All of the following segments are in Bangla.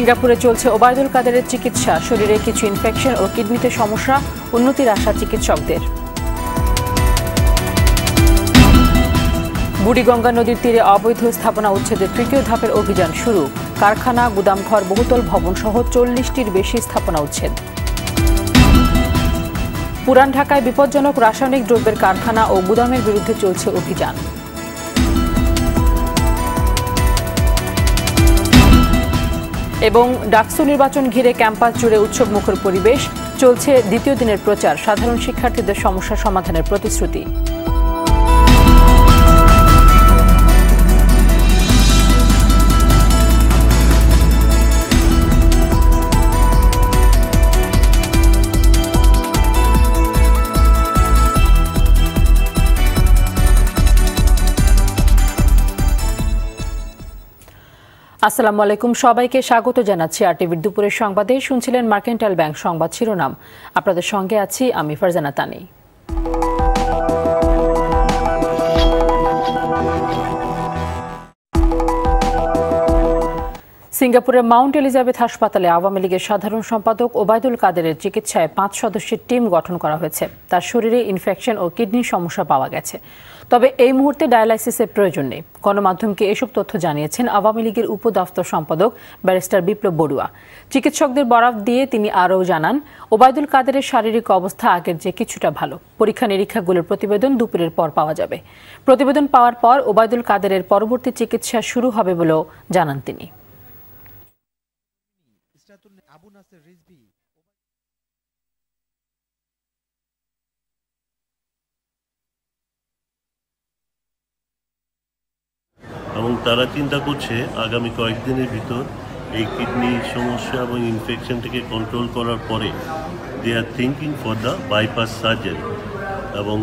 সিঙ্গাপুরে চলছে ওবায়দুল কাদেরের চিকিৎসা। শরীরে কিছু ইনফেকশন ও কিডনিতে সমস্যা, উন্নতির আশা চিকিৎসকদের। বুড়িগঙ্গা নদীর তীরে অবৈধ স্থাপনা উচ্ছেদের তৃতীয় ধাপের অভিযান শুরু। কারখানা, গুদামঘর, বহুতল ভবন সহ 40টির বেশি স্থাপনা উচ্ছেদ। পুরান ঢাকায় বিপজ্জনক রাসায়নিক দ্রব্যের কারখানা ও গুদামের বিরুদ্ধে চলছে অভিযান। এবং ডাকসু নির্বাচন ঘিরে ক্যাম্পাস জুড়ে উৎসবমুখর পরিবেশ। চলছে দ্বিতীয় দিনের প্রচার, সাধারণ শিক্ষার্থীদের সমস্যা সমাধানের প্রতিশ্রুতি। আসসালামু আলাইকুম, সবাইকে স্বাগত জানাচ্ছি আরটিভির দুপুরের সংবাদে। শুনছিলেন মার্কেন্টাইল ব্যাংক সংবাদ শিরোনাম। আপনাদের সঙ্গে আছি আমি ফারজানা তানি। সিঙ্গাপুরের মাউন্ট এলিজাবেথ হাসপাতালে আওয়ামী লীগের সাধারণ সম্পাদক ওবায়দুল কাদেরের চিকিৎসায় 5 সদস্যের টিম গঠন করা হয়েছে। তার শরীরে ইনফেকশন ও কিডনির সমস্যা পাওয়া গেছে, তবে এই মুহূর্তে ডায়ালাইসিসের প্রয়োজন নেই। গণমাধ্যমকে এসব তথ্য জানিয়েছেন আওয়ামী লীগের উপদপ্তর সম্পাদক ব্যারিস্টার বিপ্লব বড়ুয়া। চিকিৎসকদের বরাত দিয়ে তিনি আরও জানান, ওবায়দুল কাদেরের শারীরিক অবস্থা আগের চেয়ে কিছুটা ভালো। পরীক্ষা নিরীক্ষাগুলোর প্রতিবেদন দুপুরের পর পাওয়া যাবে। প্রতিবেদন পাওয়ার পর ওবায়দুল কাদেরের পরবর্তী চিকিৎসা শুরু হবে বলেও জানান তিনি। এবং তারা চিন্তা করছে আগামী কয়েকদিনের ভিতর এই কিডনি সমস্যা এবং ইনফেকশনটাকে কন্ট্রোল করার পরে they are thinking for the bypass surgery. এবং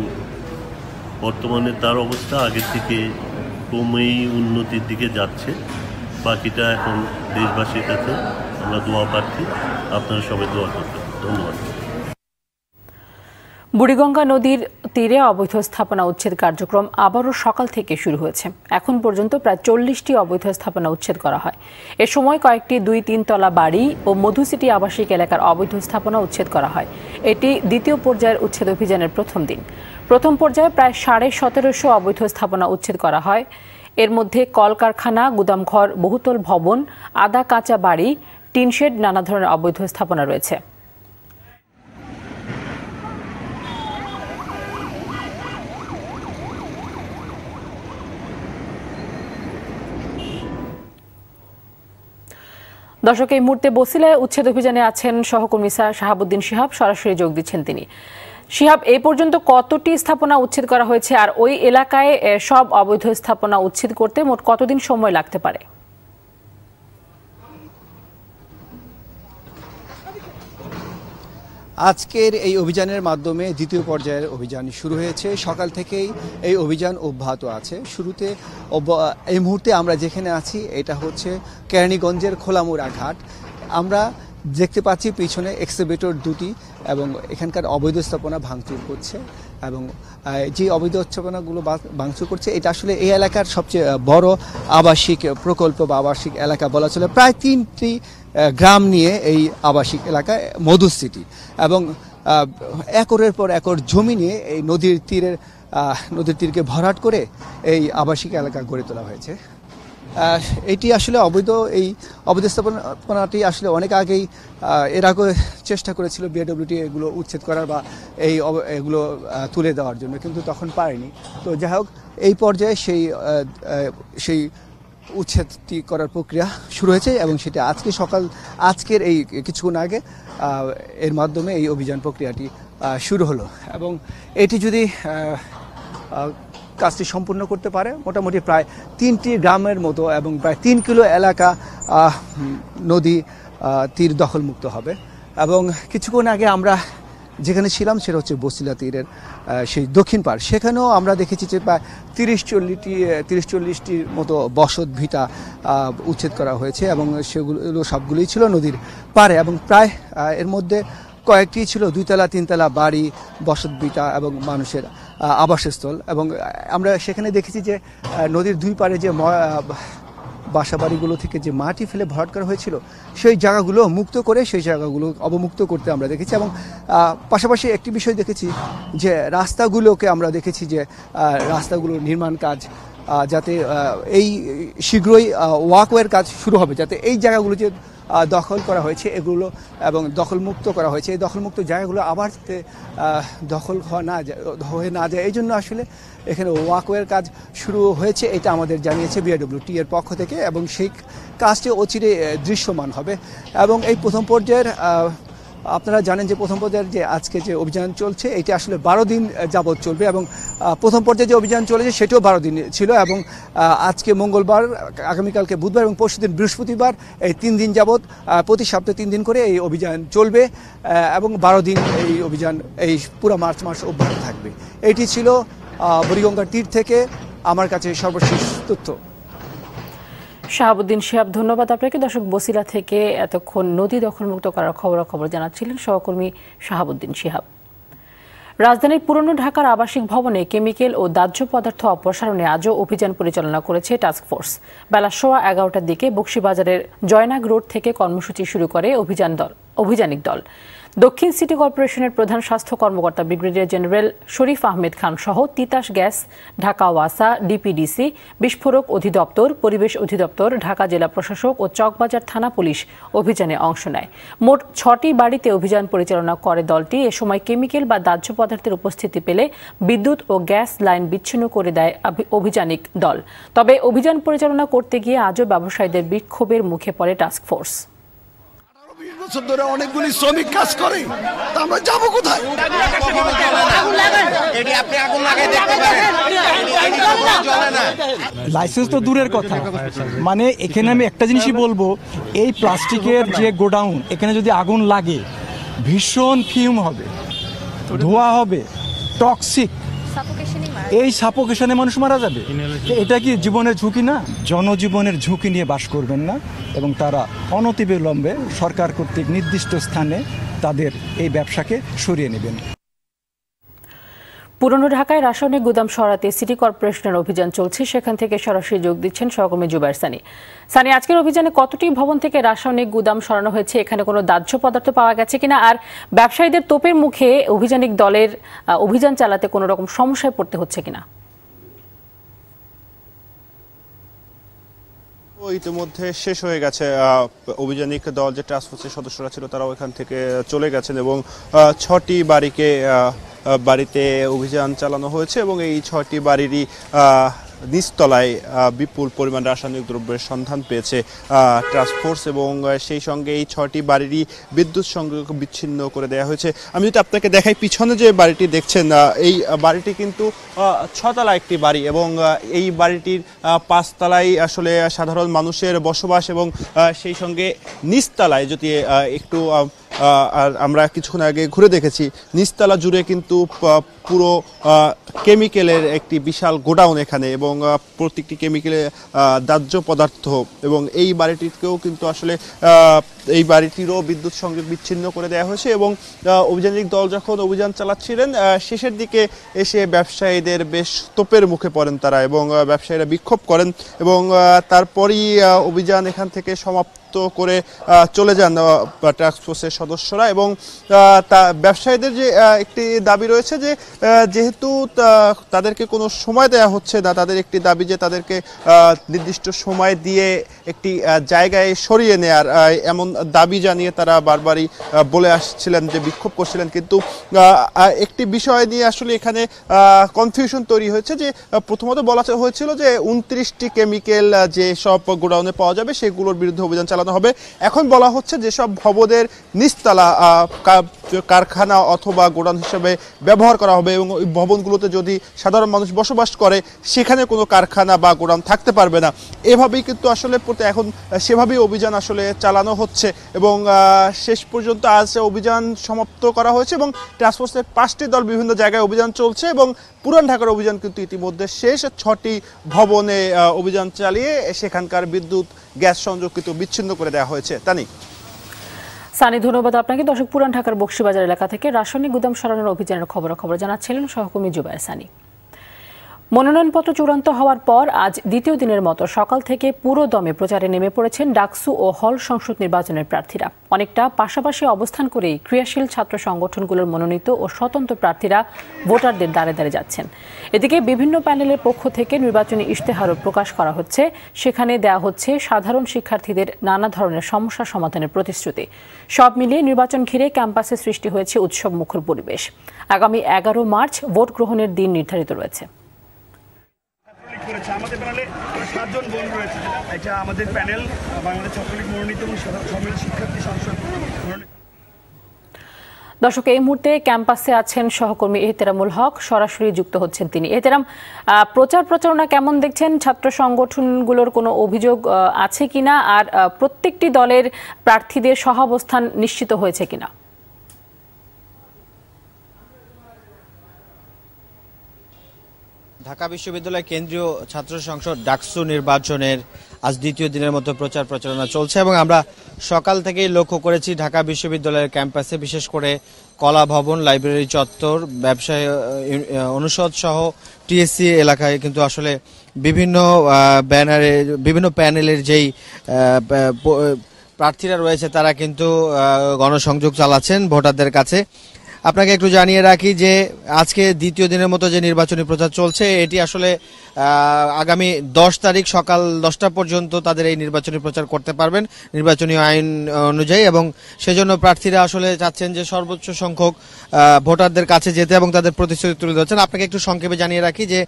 বর্তমানে তার অবস্থা আগের থেকে কমেই উন্নতির দিকে যাচ্ছে। বাকিটা এখন দেশবাসীর কাছে আমরা দোয়া প্রার্থী, আপনারা সবাই দোয়া করবেন। ধন্যবাদ। বুড়িগঙ্গা নদীর তীরে অবৈধ স্থাপনা উচ্ছেদ কার্যক্রম আবারও সকাল থেকে শুরু হয়েছে। এখন পর্যন্ত প্রায় 40টি অবৈধ স্থাপনা উচ্ছেদ করা হয়। এ সময় কয়েকটি 2-3 তলা বাড়ি ও মধু সিটি আবাসিক এলাকার অবৈধ স্থাপনা উচ্ছেদ করা হয়। এটি দ্বিতীয় পর্যায়ের উচ্ছেদ অভিযানের প্রথম দিন। প্রথম পর্যায়ে প্রায় 1750 অবৈধ স্থাপনা উচ্ছেদ করা হয়। এর মধ্যে কলকারখানা, গুদামঘর, বহুতল ভবন, আধা কাঁচা বাড়ি, টিনশেড, নানা ধরনের অবৈধ স্থাপনা রয়েছে। দর্শক, এই মুহূর্তে বসিলায় উচ্ছেদ অভিযানে আছেন সহকর্মী শাহাবুদ্দিন শিহাব, সরাসরি যোগ দিচ্ছেন তিনি। শিহাব, এই পর্যন্ত কতটি স্থাপনা উচ্ছেদ করা হয়েছে, আর ওই এলাকায় সব অবৈধ স্থাপনা উচ্ছেদ করতে মোট কতদিন সময় লাগতে পারে? আজকের এই অভিযানের মাধ্যমে দ্বিতীয় পর্যায়ের অভিযান শুরু হয়েছে। সকাল থেকেই এই অভিযান অব্যাহত আছে। শুরুতে এই মুহূর্তে আমরা যেখানে আছি এটা হচ্ছে কেরানীগঞ্জের খোলামুড়া ঘাট। আমরা দেখতে পাচ্ছি পিছনে এক্সকাভেটর দুটি এবং এখানকার অবৈধ স্থাপনা ভাঙচুর করছে। এবং যে অবৈধ স্থাপনাগুলো ভাঙচুর করছে এটা আসলে এই এলাকার সবচেয়ে বড় আবাসিক প্রকল্প বা আবাসিক এলাকা বলা চলে। প্রায় 3টি গ্রাম নিয়ে এই আবাসিক এলাকা মধু সিটি, এবং একরের পর একর জমি নিয়ে এই নদীর তীরকে ভরাট করে এই আবাসিক এলাকা গড়ে তোলা হয়েছে। এটি আসলে এই অবৈধ স্থাপনাটি আসলে অনেক আগেই এর আগে চেষ্টা করেছিল বিএডব্লিউটি এগুলো উচ্ছেদ করার বা এগুলো তুলে দেওয়ার জন্য, কিন্তু তখন পারেনি। তো যাই হোক, এই পর্যায়ে সেই উচ্ছেদটি করার প্রক্রিয়া শুরু হয়েছে এবং সেটা আজকের এই কিছুক্ষণ আগে এর মাধ্যমে এই অভিযান প্রক্রিয়াটি শুরু হলো। এবং এটি যদি কাজটি সম্পূর্ণ করতে পারে মোটামুটি প্রায় 3টি গ্রামের মতো এবং প্রায় 3 কিলো এলাকা নদী তীর দখলমুক্ত হবে। এবং কিছুক্ষণ আগে আমরা যেখানে ছিলাম সেটা হচ্ছে বসিলা তীরের সেই দক্ষিণ পাড়। সেখানেও আমরা দেখেছি যে প্রায় 30-40টির মতো বসত ভিটা উচ্ছেদ করা হয়েছে এবং সেগুলো সবগুলোই ছিল নদীর পাড়ে। এবং প্রায় এর মধ্যে কয়েকটি ছিল 2 তলা 3 তলা বাড়ি, বসত ভিটা এবং মানুষের আবাসস্থল। এবং আমরা সেখানে দেখেছি যে নদীর দুই পাড়ে যে বাসাবাড়িগুলো থেকে যে মাটি ফেলে ভরাট করা হয়েছিল সেই জায়গাগুলো মুক্ত করে সেই জায়গাগুলো অবমুক্ত করতে আমরা দেখেছি। এবং পাশাপাশি একটি বিষয় দেখেছি যে রাস্তাগুলোকে আমরা দেখেছি যে রাস্তাগুলোর নির্মাণ কাজ যাতে এই শীঘ্রই ওয়াকওয়ের কাজ শুরু হবে, যাতে এই জায়গাগুলো যে দখল করা হয়েছে এগুলো এবং দখলমুক্ত করা হয়েছে এই দখলমুক্ত জায়গাগুলো আবার যাতে দখল হয়ে না যায় এই জন্য আসলে এখানে ওয়াকওয়ের কাজ শুরু হয়েছে, এটা আমাদের জানিয়েছে বিআরডব্লিউটি এর পক্ষ থেকে। এবং সেই কাজটি অচিরে দৃশ্যমান হবে। এবং এই প্রথম পর্যায়ের আপনারা জানেন যে প্রথম পর্যায়ের যে আজকে যে অভিযান চলছে এটা আসলে 12 দিন যাবৎ চলবে। এবং প্রথম পর্যায়ে যে অভিযান চলেছে সেটাও 12 দিন ছিল। এবং আজকে মঙ্গলবার, আগামীকালকে বুধবার এবং পরশুদিন বৃহস্পতিবার, এই 3 দিন যাবৎ প্রতি সপ্তাহে 3 দিন করে এই অভিযান চলবে এবং 12 দিন এই অভিযান এই পুরো মার্চ মাস অব্যাহত থাকবে। এটি ছিল বুড়িগঙ্গার তীর থেকে আমার কাছে সর্বশেষ তথ্য। শাহাবুদ্দিন শিহাব, ধন্যবাদ আপনাকে। দর্শক, বসিলা থেকে এতক্ষণ নদী দখলমুক্ত করার খবর জানাচ্ছিলেন সহকর্মী শাহাবুদ্দিন শিহাব। রাজধানীর পুরনো ঢাকার আবাসিক ভবনে কেমিক্যাল ও দাহ্য পদার্থ অপসারণে আজও অভিযান পরিচালনা করেছে টাস্কফোর্স। বেলা 11:15টার দিকে বকশীবাজারের জয়নাগ রোড থেকে কর্মসূচি শুরু করে অভিযানিক দল। দক্ষিণ সিটি কর্পোরেশনের প্রধান স্বাস্থ্য কর্মকর্তা ব্রিগেডিয়ার জেনারেল শরীফ আহমেদ খান সহ তিতাস গ্যাস, ঢাকা ওয়াসা, ডিপিডিসি, বিস্ফোরক অধিদপ্তর, পরিবেশ অধিদপ্তর, ঢাকা জেলা প্রশাসক ও চকবাজার থানা পুলিশ অভিযানে অংশ নেয়। মোট 6টি বাড়িতে অভিযান পরিচালনা করে দলটি। এ সময় কেমিক্যাল বা দাহ্য পদার্থের উপস্থিতি পেলে বিদ্যুৎ ও গ্যাস লাইন বিচ্ছিন্ন করে দেয় অভিযানিক দল। তবে অভিযান পরিচালনা করতে গিয়ে আজও ব্যবসায়ীদের বিক্ষোভের মুখে পড়ে টাস্কফোর্স। বছর ধরে অনেকগুলি শ্রমিক কাজ করে, আমরা যাবো কোথায়? লাইসেন্স তো দূরের কথা, মানে এখানে আমি একটা জিনিসই বলবো, এই প্লাস্টিকের যে গোডাউন, এখানে যদি আগুন লাগে ভীষণ ফিউম হবে, ধোঁয়া হবে, টক্সিক, এই সাফোকেশনে মানুষ মারা যাবে। এটা কি জীবনের ঝুঁকি না? জনজীবনের ঝুঁকি নিয়ে বাস করবেন না এবং তারা অনতিবিলম্বে সরকার কর্তৃক নির্দিষ্ট স্থানে তাদের এই ব্যবসাকে সরিয়ে নেবেন। পুরনো ঢাকায় রাসায়নিক গুদাম সরাতে সিটি কর্পোরেশনের অভিযান চলছে। সেখান থেকে সরাসরি যোগ দিচ্ছেন সহকর্মী জুবায়ের সানি। সানি, আজকের অভিযানে কতটি ভবন থেকে রাসায়নিক গুদাম সরানো হয়েছে? এখানে কোনো দাহ্য পদার্থ পাওয়া গেছে কিনা? আর ব্যবসায়ীদের তোপের মুখে অভিযানিক দলের অভিযান চালাতে কোনো রকম সমস্যায় পড়তে হচ্ছে কিনা? ইতিমধ্যে শেষ হয়ে গেছে। অভিযানিক দল যে টাস্কফোর্সের সদস্যরা ছিল তারাও এখান থেকে চলে গেছেন এবং 6টি বাড়িতে অভিযান চালানো হয়েছে এবং এই 6টি বাড়িরই নিচতলায় বিপুল পরিমাণ রাসায়নিক দ্রব্যের সন্ধান পেয়েছে টাস্কফোর্স এবং সেই সঙ্গে এই 6টি বাড়িরই বিদ্যুৎ সংযোগ বিচ্ছিন্ন করে দেওয়া হয়েছে। আমি যদি আপনাকে দেখাই, পিছনে যে বাড়িটি দেখছেন, এই বাড়িটি কিন্তু 6তলা একটি বাড়ি এবং এই বাড়িটির 5 তলায় আসলে সাধারণ মানুষের বসবাস এবং সেই সঙ্গে নিচতলায় যদি একটু আর আমরা কিছুক্ষণ আগে ঘুরে দেখেছি, নিচতলা জুড়ে কিন্তু পুরো কেমিক্যালের একটি বিশাল গোডাউন এখানে এবং প্রত্যেকটি কেমিক্যালে দাহ্য পদার্থ এবং এই বাড়িটিকেও কিন্তু আসলে এই বাড়িটিরও বিদ্যুৎ সংযোগ বিচ্ছিন্ন করে দেওয়া হয়েছে এবং অভিযানিক দল যখন অভিযান চালাচ্ছিলেন শেষের দিকে এসে ব্যবসায়ীদের বেশ তোপের মুখে পড়েন তারা এবং ব্যবসায়ীরা বিক্ষোভ করেন এবং তারপরই অভিযান এখান থেকে সমাপ্ত করে চলে যান টাস্কফোর্সের সদস্যরা এবং ব্যবসায়ীদের যে একটি দাবি রয়েছে যে যেহেতু তাদেরকে কোনো সময় দেওয়া হচ্ছে না, তাদের একটি দাবি যে তাদেরকে নির্দিষ্ট সময় দিয়ে একটি জায়গায় সরিয়ে নেয়ার এমন দাবি জানিয়ে তারা বারবারই বলে আসছিলেন যে বিক্ষোভ করছিলেন। কিন্তু একটি বিষয় নিয়ে আসলে এখানে কনফিউশন তৈরি হয়েছে যে প্রথমত বলা হয়েছিল যে 29টি কেমিক্যাল যে সব গোডাউনে পাওয়া যাবে সেগুলোর বিরুদ্ধে অভিযান চালানো হবে। এখন বলা হচ্ছে যেসব ভবনের নিচতলা কারখানা অথবা গোডাউন হিসেবে ব্যবহার করা হবে এবং ওই ভবনগুলোতে যদি সাধারণ মানুষ বসবাস করে সেখানে কোনো কারখানা বা গোডাউন থাকতে পারবে না। এভাবেই কিন্তু আসলে এখন সেভাবেই অভিযান আসলে চালানো হচ্ছে এবং শেষ পর্যন্ত আজ অভিযান সমাপ্ত করা হয়েছে এবং টাস্কফোর্সের 5টি দল বিভিন্ন জায়গায় অভিযান চলছে এবং পুরান ঢাকার অভিযান কিন্তু ইতিমধ্যে শেষ। 6টি ভবনে অভিযান চালিয়ে সেখানকার বিদ্যুৎ গ্যাস সংযোগ কিন্তু বিচ্ছিন্ন করে দেওয়া হয়েছে। তানি সানি, ধন্যবাদ আপনাকে। দর্শক, পুরান ঢাকার বকশীবাজার এলাকা থেকে রাসায়নিক গুদাম সরানোর অভিযানের খবর জানাচ্ছিলেন সহকর্মী জুবায়ের সানি। মনোনয়নপত্র চূড়ান্ত হওয়ার পর আজ দ্বিতীয় দিনের মতো সকাল থেকে পুরো দমে প্রচারে নেমে পড়েছেন ডাকসু ও হল সংসদ নির্বাচনের প্রার্থীরা। অনেকটা পাশাপাশি অবস্থান করেই ক্রিয়াশীল ছাত্র সংগঠনগুলোর মনোনীত ও স্বতন্ত্র প্রার্থীরা ভোটারদের দ্বারে দ্বারে যাচ্ছেন। এদিকে বিভিন্ন প্যানেলের পক্ষ থেকে নির্বাচনী ইশতেহারও প্রকাশ করা হচ্ছে। সেখানে দেওয়া হচ্ছে সাধারণ শিক্ষার্থীদের নানা ধরনের সমস্যা সমাধানের প্রতিশ্রুতি। সব মিলিয়ে নির্বাচন ঘিরে ক্যাম্পাসে সৃষ্টি হয়েছে উৎসব মুখর পরিবেশ। আগামী 11 মার্চ ভোট গ্রহণের দিন নির্ধারিত রয়েছে। আমাদের প্যানেলে 7 জন বোন রয়েছে। এটা আমাদের প্যানেল বাংলাদেশ ছাত্রলীগ মনোনীত এবং সম্মিলিত শিক্ষার্থী সংসদ। দর্শক, এই মুহূর্তে ক্যাম্পাসে আছেন সহকর্মী এহতেরামুল হক, সরাসরি যুক্ত হচ্ছেন তিনি। এহতেরাম, প্রচার প্রচারণা কেমন দেখছেন? ছাত্র সংগঠনগুলোর কোনো অভিযোগ আছে কিনা, আর প্রত্যেকটি দলের প্রার্থীদের সহাবস্থান নিশ্চিত হয়েছে কিনা? ঢাকা বিশ্ববিদ্যালয় কেন্দ্রীয় ছাত্র সংসদ ডাকসু নির্বাচনের আজ দ্বিতীয় দিনের মতো প্রচার প্রচারণা চলছে এবং আমরা সকাল থেকেই লক্ষ্য করেছি ঢাকা বিশ্ববিদ্যালয়ের ক্যাম্পাসে, বিশেষ করে কলা ভবন, লাইব্রেরি চত্বর, ব্যবসায়ী অনুষদ সহ টিএসসি এলাকায় কিন্তু আসলে বিভিন্ন ব্যানারে বিভিন্ন প্যানেলের যেই প্রার্থীরা রয়েছে তারা কিন্তু গণসংযোগ চালাচ্ছেন ভোটারদের কাছে। আপনাকে একটু জানিয়ে রাখি যে আজকে দ্বিতীয় দিনের মতো যে নির্বাচনী প্রচার চলছে এটি আসলে আগামী 10 তারিখ সকাল 10টা পর্যন্ত তাদের এই নির্বাচনী প্রচার করতে পারবেন নির্বাচনী আইন অনুযায়ী, এবং সেজন্য প্রার্থীরা আসলে চাচ্ছেন যে সর্বোচ্চ সংখ্যক ভোটারদের কাছে যেতে এবং তাদের প্রতিশ্রুতি তুলে ধরছেন। আপনাকে একটু সংক্ষেপে জানিয়ে রাখি যে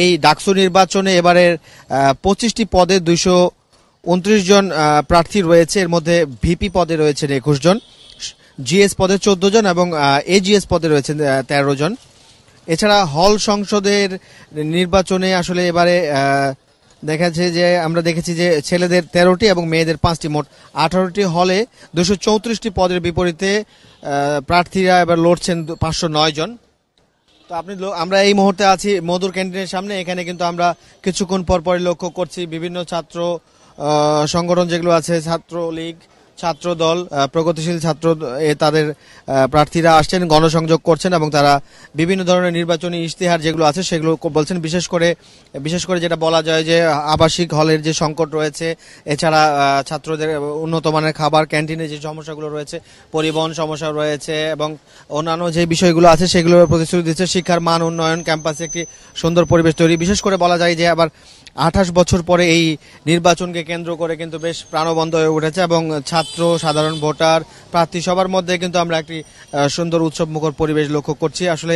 এই ডাকসু নির্বাচনে এবারের 25টি পদে 229 জন প্রার্থী রয়েছে। এর মধ্যে ভিপি পদে রয়েছেন 21 জন, জিএস পদে 14 জন এবং এজিএস পদে রয়েছেন 13 জন। এছাড়া হল সংসদের নির্বাচনে আসলে এবারে দেখাচ্ছে যে আমরা দেখেছি যে ছেলেদের 13টি এবং মেয়েদের 5টি, মোট 18টি হলে 234টি পদের বিপরীতে প্রার্থীরা এবার লড়ছেন 509 জন। তো আমরা এই মুহূর্তে আছি মধুর ক্যান্টিনের সামনে। এখানে কিন্তু আমরা কিছুক্ষণ পরপরই লক্ষ্য করছি বিভিন্ন ছাত্র সংগঠন যেগুলো আছে, ছাত্রলীগ, ছাত্র দল, প্রগতিশীল ছাত্র, তাদের প্রার্থীরা আসছেন, গণসংযোগ করছেন এবং তারা বিভিন্ন ধরনের নির্বাচনী ইশতেহার যেগুলো আছে সেগুলো বলছেন। বিশেষ করে যেটা বলা যায় যে আবাসিক হলের যে সংকট রয়েছে, এছাড়া ছাত্রদের উন্নত মানের খাবার, ক্যান্টিনে যে সমস্যাগুলো রয়েছে, পরিবহন সমস্যা রয়েছে এবং অন্যান্য যে বিষয়গুলো আছে সেগুলোর প্রতিশ্রুতি দিচ্ছে। শিক্ষার মান উন্নয়ন, ক্যাম্পাসে একটি সুন্দর পরিবেশ তৈরি। বিশেষ করে বলা যায় যে আবার 28 বছর পরে এই নির্বাচনকে কেন্দ্র করে কিন্তু বেশ প্রাণবন্ত হয়ে উঠেছে এবং ছাত্র, সাধারণ ভোটার, প্রার্থী সবার মধ্যে কিন্তু আমরা একটি সুন্দর উৎসবমুখর পরিবেশ লক্ষ্য করছি আসলে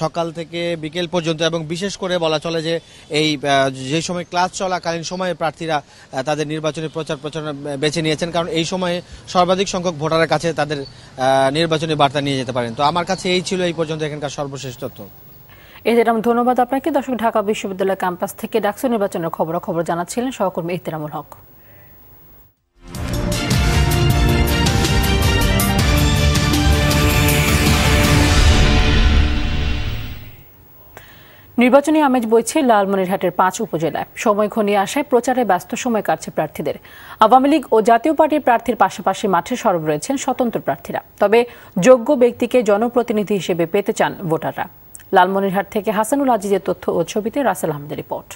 সকাল থেকে বিকেল পর্যন্ত। এবং বিশেষ করে বলা চলে যে এই যে সময় ক্লাস চলাকালীন সময়ে প্রার্থীরা তাদের নির্বাচনী প্রচার প্রচারণা বেছে নিয়েছেন, কারণ এই সময়ে সর্বাধিক সংখ্যক ভোটারের কাছে তাদের নির্বাচনী বার্তা নিয়ে যেতে পারেন। তো আমার কাছে এই ছিল এই পর্যন্ত এখানকার সর্বশেষ তথ্য। এহতেরাম, ধন্যবাদ আপনাকে। দর্শক, ঢাকা বিশ্ববিদ্যালয় ক্যাম্পাস থেকে ডাকসু নির্বাচনের খবরাখবর জানাচ্ছিলেন সহকর্মী এহতেরামুল হক। নির্বাচনী আমেজ বইছে লালমনিরহাটের 5 উপজেলায়। সময় ঘনিয়ে আসায় প্রচারে ব্যস্ত সময় কাটছে প্রার্থীদের। আওয়ামী লীগ ও জাতীয় পার্টির প্রার্থীর পাশাপাশি মাঠে সরব রয়েছেন স্বতন্ত্র প্রার্থীরা। তবে যোগ্য ব্যক্তিকে জনপ্রতিনিধি হিসেবে পেতে চান ভোটাররা। লালমনিরহাট থেকে হাসানুল আজিজের তথ্য ও ছবিতে রাসেল আহমেদের রিপোর্ট।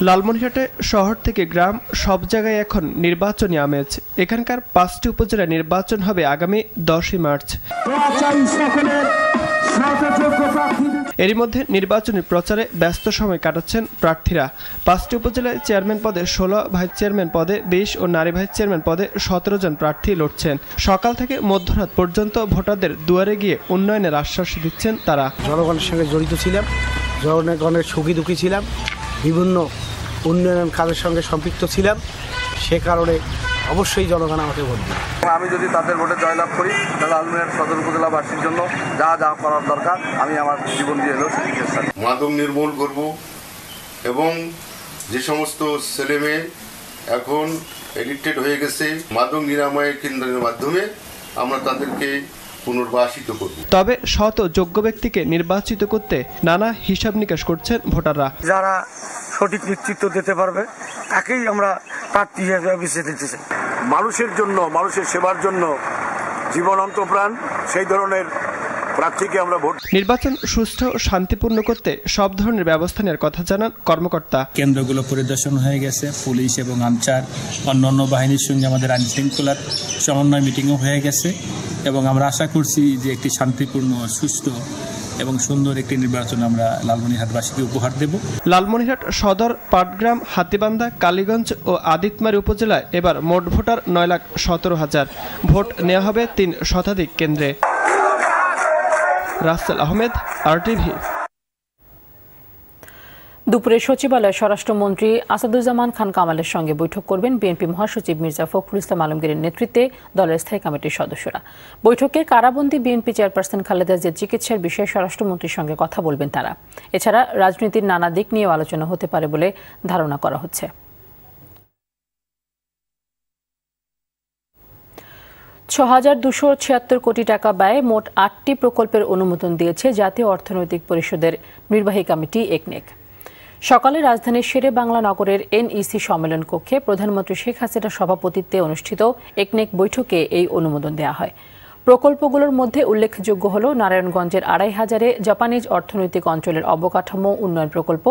লালমনিরহাটে শহর থেকে গ্রাম সব জায়গায় এখন নির্বাচনী আমেজ। এখানকার 5টি উপজেলা নির্বাচন হবে আগামী 10 মার্চ। এরই মধ্যে নির্বাচনী প্রচারে ব্যস্ত সময় কাটাচ্ছেন প্রার্থীরা। 5টি উপজেলায় চেয়ারম্যান পদে 16, ভাইস চেয়ারম্যান পদে 20 ও নারী ভাইস চেয়ারম্যান পদে 17 জন প্রার্থী লড়ছেন। সকাল থেকে মধ্যরাত পর্যন্ত ভোটারদের দুয়ারে গিয়ে উন্নয়নের আশ্বাস দিচ্ছেন তারা। জনগণের সঙ্গে জড়িত ছিলাম, জনগণের সুখী দুঃখী ছিলাম, বিভিন্ন উন্নয়ন কাজের সঙ্গে সম্পৃক্ত ছিলাম, সে কারণে অবশ্যই জনগণ আমাকে ভোট দেবে। আমি যদি তাদের ভোটে জয়লাভ করি তাহলে লালমনিরহাট সদর উপজেলাবাসীর জন্য যা যা করার দরকার আমি আমার জীবন দিয়ে এলেও সেটি চেষ্টা করব। মাদক নির্মূল করব এবং যে সমস্ত ছেলেমেয়ে এখন এডিক্টেড হয়ে গেছে মাদক নিরাময় কেন্দ্রের মাধ্যমে আমরা তাদেরকে পুনর্বাসিত করব। তবে শত যোগ্য ব্যক্তিকে নির্বাচিত করতে নানা হিসাব নিকাশ করছেন ভোটাররা। যারা সঠিক নেতৃত্ব দিতে পারবে তাকেই আমরা প্রার্থী হিসেবে বেছে দিতে চাই। মানুষের জন্য, মানুষের সেবার জন্য জীবন অন্তপ্রাণ সেই ধরনের প্রার্থীকে আমরা ভোট। নির্বাচন সুষ্ঠু ও শান্তিপূর্ণ করতে সব ধরনের ব্যবস্থা নেওয়ার কথা জানান কর্মকর্তা। কেন্দ্রগুলো পরিদর্শন হয়ে গেছে, পুলিশ এবং আনসার অন্যান্য বাহিনীর সঙ্গে আমাদের আইন শৃঙ্খলার সমন্বয় মিটিংও হয়ে গেছে এবং আমরা আশা করছি যে একটি শান্তিপূর্ণ, সুষ্ঠু এবং সুন্দর একটি নির্বাচন আমরা লালমনিরহাটবাসীকে উপহার দেব। লালমনিরহাট সদর, পাটগ্রাম, হাতীবান্ধা, কালীগঞ্জ ও আদিতমারী উপজেলায় এবার মোট ভোটার 9,17,000। ভোট নেওয়া হবে 3 শতাধিক কেন্দ্রে। রাসেল আহমেদ, RTV। দুপুরে সচিবালয়ে স্বরাষ্ট্রমন্ত্রী আসাদুজ্জামান খান কামালের সঙ্গে বৈঠক করবেন বিএনপি মহাসচিব মির্জা ফখরুল ইসলাম আলমগীরের নেতৃত্বে দলের স্থায়ী কমিটির সদস্যরা। বৈঠকে কারাবন্দী বিএনপি চেয়ারপারসন খালেদা জিয়ার চিকিৎসার বিষয়ে স্বরাষ্ট্রমন্ত্রীর সঙ্গে কথা বলবেন তারা। এছাড়া রাজনীতির নানা দিক নিয়েও আলোচনা হতে পারে বলে ধারণা করা হচ্ছে। 6,276 কোটি টাকা ব্যয়ে মোট 8টি প্রকল্পের অনুমোদন দিয়েছে জাতীয় অর্থনৈতিক পরিষদের নির্বাহী কমিটি একনেক। সকালে রাজধানীর শেরে বাংলা নগরের NEC সম্মেলন কক্ষে প্রধানমন্ত্রী শেখ হাসিনার সভাপতিত্বে অনুষ্ঠিত একনেক বৈঠকে এই অনুমোদন দেওয়া হয়। প্রকল্পগুলোর মধ্যে উল্লেখযোগ্য হল নারায়ণগঞ্জের 2,500-এ জাপানিজ অর্থনৈতিক অঞ্চলের অবকাঠামো উন্নয়ন প্রকল্প,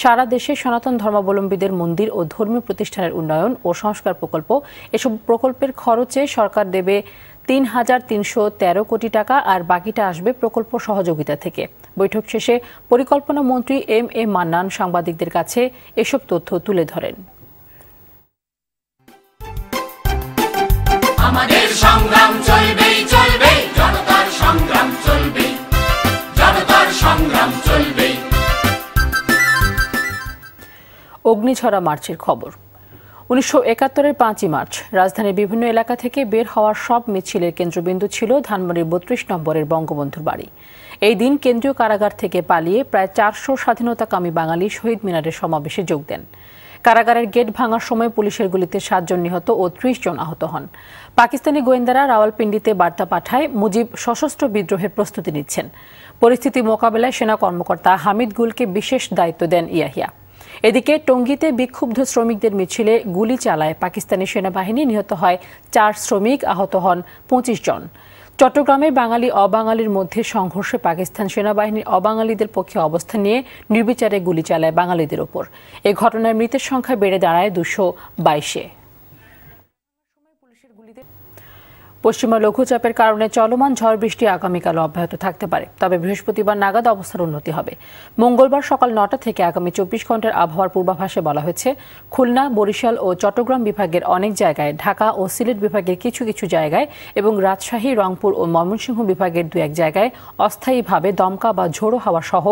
সারা দেশে সনাতন ধর্মাবলম্বীদের মন্দির ও ধর্মীয় প্রতিষ্ঠানের উন্নয়ন ও সংস্কার প্রকল্প। এসব প্রকল্পের খরচে সরকার দেবে 3,313 কোটি টাকা, আর বাকিটা আসবে প্রকল্প সহযোগিতা থেকে। বৈঠক শেষে পরিকল্পনা মন্ত্রী MA মান্নান সাংবাদিকদের কাছে এসব তথ্য তুলে ধরেন। আমাদের সংগ্রাম চলবে চলবে, জনতার সংগ্রাম চলবে, জনতার সংগ্রাম চলবে। অগ্নিঝরা মার্চের খবর। 1971-এর 5ই মার্চ রাজধানীর বিভিন্ন এলাকা থেকে বের হওয়ার সব মিছিলের কেন্দ্রবিন্দু ছিল ধানমন্ডির 32 নম্বরের বঙ্গবন্ধুর বাড়ি। এই দিন কেন্দ্রীয় কারাগার থেকে পালিয়ে প্রায় 400 স্বাধীনতাকামী বাঙালি শহীদ মিনারের সমাবেশে যোগ দেন। কারাগারের গেট ভাঙার সময় পুলিশের গুলিতে 7 জন নিহত ও 30 জন আহত হন। পাকিস্তানি গোয়েন্দারা রাওয়ালপিন্ডিতে বার্তা পাঠায় মুজিব সশস্ত্র বিদ্রোহের প্রস্তুতি নিচ্ছেন। পরিস্থিতি মোকাবেলায় সেনা কর্মকর্তা হামিদ গুলকে বিশেষ দায়িত্ব দেন ইয়াহিয়া। এদিকে টঙ্গীতে বিক্ষুব্ধ শ্রমিকদের মিছিলে গুলি চালায় পাকিস্তানি সেনাবাহিনী। নিহত হয় 4 শ্রমিক, আহত হন 25 জন। চট্টগ্রামে বাঙালি অবাঙালির মধ্যে সংঘর্ষে পাকিস্তান সেনাবাহিনীর অবাঙালিদের পক্ষে অবস্থান নিয়ে নির্বিচারে গুলি চালায় বাঙালিদের ওপর। এ ঘটনায় মৃতের সংখ্যা বেড়ে দাঁড়ায় 222-এ। পশ্চিমা লঘুচাপের কারণে চলমান ঝড় বৃষ্টি আগামীকালও অব্যাহত থাকতে পারে, তবে বৃহস্পতিবার নাগাদ অবস্থার উন্নতি হবে। মঙ্গলবার সকাল 9টা থেকে আগামী 24 ঘন্টার আবহাওয়ার পূর্বাভাসে বলা হয়েছে, খুলনা, বরিশাল ও চট্টগ্রাম বিভাগের অনেক জায়গায়, ঢাকা ও সিলেট বিভাগের কিছু কিছু জায়গায় এবং রাজশাহী, রংপুর ও ময়মনসিংহ বিভাগের 2-1 জায়গায় অস্থায়ীভাবে দমকা বা ঝোড়ো হাওয়া সহ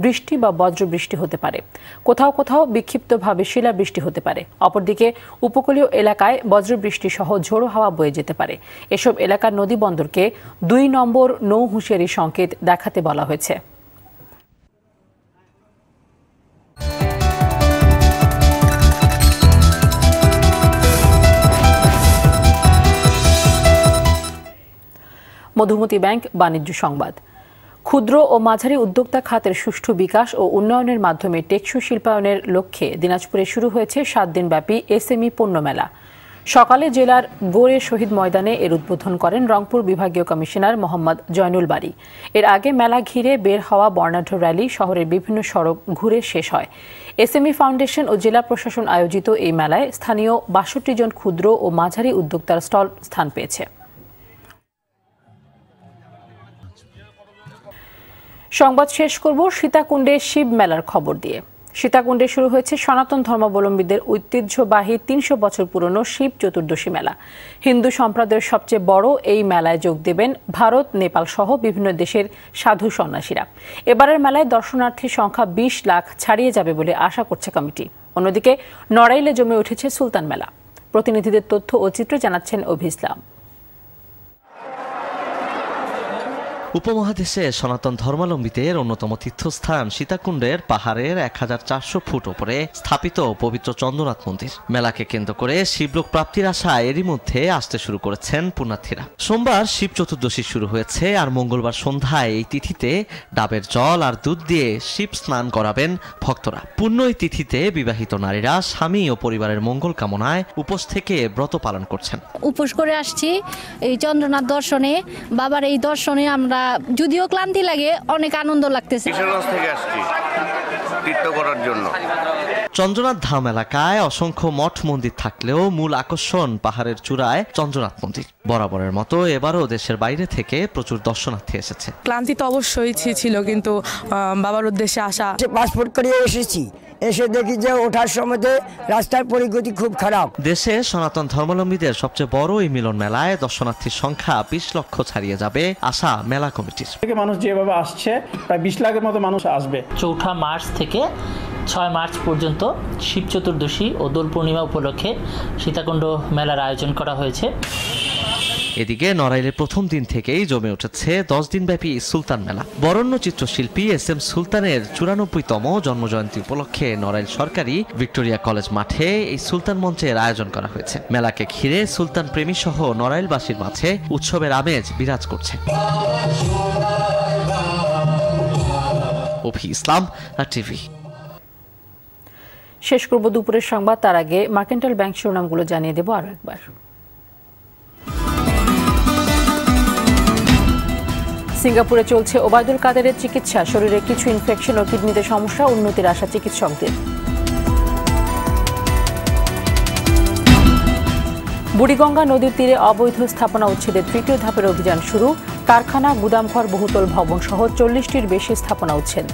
বৃষ্টি বা বজ্রবৃষ্টি হতে পারে। কোথাও কোথাও বিক্ষিপ্তভাবে শিলাবৃষ্টি হতে পারে। অপরদিকে উপকূলীয় এলাকায় বজ্রবৃষ্টি সহ ঝোড়ো হাওয়া বয়ে যেতে পারে। এসব এলাকার নদী বন্দরকে 2 নম্বর নৌ হুঁশিয়ারি সংকেত দেখাতে বলা হয়েছে। মধুমতি ব্যাংক বাণিজ্য সংবাদ। ক্ষুদ্র ও মাঝারি উদ্যোক্তা খাতের সুষ্ঠু বিকাশ ও উন্নয়নের মাধ্যমে টেকসই শিল্পায়নের লক্ষ্যে দিনাজপুরে শুরু হয়েছে 7 দিনব্যাপী SME পণ্য মেলা। সকালে জেলার গোরে শহীদ ময়দানে এর উদ্বোধন করেন রংপুর বিভাগীয় কমিশনার মোহাম্মদ জয়নুল বারী। এর আগে মেলা ঘিরে বের হওয়া বর্ণাঢ্য র্যালি শহরের বিভিন্ন সড়ক ঘুরে শেষ হয়। SME ফাউন্ডেশন ও জেলা প্রশাসন আয়োজিত এই মেলায় স্থানীয় 62 জন ক্ষুদ্র ও মাঝারি উদ্যোক্তার স্টল স্থান পেয়েছে। সংবাদ শেষ করব সীতাকুণ্ডে শিব মেলার খবর দিয়ে। সীতাকুণ্ডে শুরু হয়েছে সনাতন ধর্মাবলম্বীদের ঐতিহ্যবাহী 300 বছর পুরনো শিব চতুর্দশী মেলা। হিন্দু সম্প্রদায়ের সবচেয়ে বড় এই মেলায় যোগ দেবেন ভারত, নেপাল সহ বিভিন্ন দেশের সাধু সন্ন্যাসীরা। এবারের মেলায় দর্শনার্থীর সংখ্যা 20 লাখ ছাড়িয়ে যাবে বলে আশা করছে কমিটি। অন্যদিকে নড়াইলে জমে উঠেছে সুলতান মেলা। প্রতিনিধিদের তথ্য ও চিত্র জানাচ্ছেন অভি ইসলাম। উপমহাদেশে সনাতন ধর্মাবলম্বীদের অন্যতম তীর্থস্থান সীতাকুণ্ডের পাহাড়ের 1400 ফুট উপরে স্থাপিত পবিত্র চন্দ্রনাথ মন্দির। মেলাকে কেন্দ্র করে শিবলোক প্রাপ্তির আশায় এরই মধ্যে আসতে শুরু করেছেন পুণ্যার্থীরা। সোমবার শিব চতুর্দশী শুরু হয়েছে, আর মঙ্গলবার সন্ধ্যায় এই তিথিতে ডাবের জল আর দুধ দিয়ে শিব স্নান করাবেন ভক্তরা। পুণ্য এই তিথিতে বিবাহিত নারীরা স্বামী ও পরিবারের মঙ্গল কামনায় উপোস থেকে ব্রত পালন করছেন। উপোস করে আসছি এই চন্দ্রনাথ দর্শনে। বাবার এই দর্শনে আমরা যদিও ক্লান্তি লাগে, অনেক আনন্দ লাগতেছে। কিশোরগঞ্জ থেকে আসছি তীর্থ করার জন্য। চন্দ্রনাথ ধাম এলাকায় অসংখ্য মঠ মন্দির থাকলেও মূল আকর্ষণ পাহাড়ের চূড়ায় চন্দ্রনাথ মন্দির। বরাবরের মতো এবারও দেশের বাইরে থেকে প্রচুর দর্শনার্থী এসেছে। ক্লান্তি তো অবশ্যই ছিল, কিন্তু বাবার উদ্দেশ্যে আসা। পাসপোর্ট করে এসেছি, এসে দেখি যে ওঠার সময় রাস্তার পরিগতি খুব খারাপ। দেশে সনাতন ধর্মাবলম্বীদের সবচেয়ে বড় এই মিলন মেলায় দর্শনার্থীর সংখ্যা 20 লক্ষ ছাড়িয়ে যাবে আশা মেলা কমিটির। মানুষ যেভাবে আসছে প্রায় 20 লাখের মতো মানুষ আসবে। 4 মার্চ থেকে 6 মার্চ পর্যন্ত শিব চতুর্দশী ও দোল পূর্ণিমা উপলক্ষে সীতাকুণ্ড মেলার আয়োজন করা হয়েছে। এদিকে নড়াইলে প্রথম দিন থেকেই জমে উঠেছে 10 দিনব্যাপী সুলতান মেলা। বরেণ্য চিত্রশিল্পী SM সুলতানের 94তম জন্মজয়ন্তী উপলক্ষে নড়াইল সরকারি ভিক্টোরিয়া কলেজ মাঠে এই সুলতান মঞ্চের আয়োজন করা হয়েছে। মেলাকে ঘিরে সুলতান প্রেমী সহ নড়াইলবাসীর মাঝে উৎসবের আমেজ বিরাজ করছে। অভি ইসলাম, টিভি। শেষ করব দুপুরের সংবাদ, তার আগে মার্কেন্টাইল ব্যাংক শিরোনামগুলো জানিয়ে দেব আরো একবার। সিঙ্গাপুরে চলছে ওবায়দুল কাদেরের চিকিৎসা, শরীরে কিছু ইনফেকশন ও কিডনিতে সমস্যা, উন্নতির আশা চিকিৎসকদের। বুড়িগঙ্গা নদীর তীরে অবৈধ স্থাপনা উচ্ছেদের 3য় ধাপের অভিযান শুরু, কারখানা, গুদামঘর, বহুতল ভবন সহ 40টির বেশি স্থাপনা উচ্ছেদ।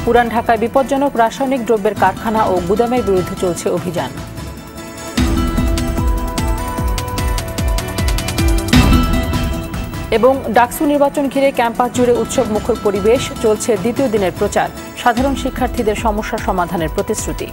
পুরান ঢাকায় বিপজ্জনক রাসায়নিক দ্রব্যের কারখানা ও গুদামের বিরুদ্ধে চলছে অভিযান। এবং ডাকসু নির্বাচন ঘিরে ক্যাম্পাস জুড়ে উৎসব মুখর পরিবেশ, চলছে দ্বিতীয় দিনের প্রচার, সাধারণ শিক্ষার্থীদের সমস্যা সমাধানের প্রতিশ্রুতি।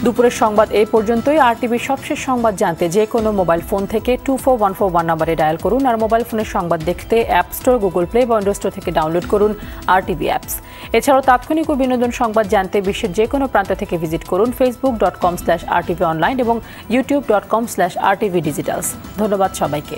দুপুরের সংবাদ এই পর্যন্তই। আরটিভির সবশেষ সংবাদ জানতে যে কোনো মোবাইল ফোন থেকে 24141 নম্বরে ডায়াল করুন। আর মোবাইল ফোনের সংবাদ দেখতে অ্যাপ স্টোর, গুগল প্লে বা উইন্ডোজ স্টোর থেকে ডাউনলোড করুন আরটিভি অ্যাপস। এছাড়াও তাৎক্ষণিক ও বিনোদন সংবাদ জানতে বিশ্বের যে কোনো প্রান্ত থেকে ভিজিট করুন facebook.com/rtvonline এবং youtube.com/rtvdigitals। ধন্যবাদ সবাইকে।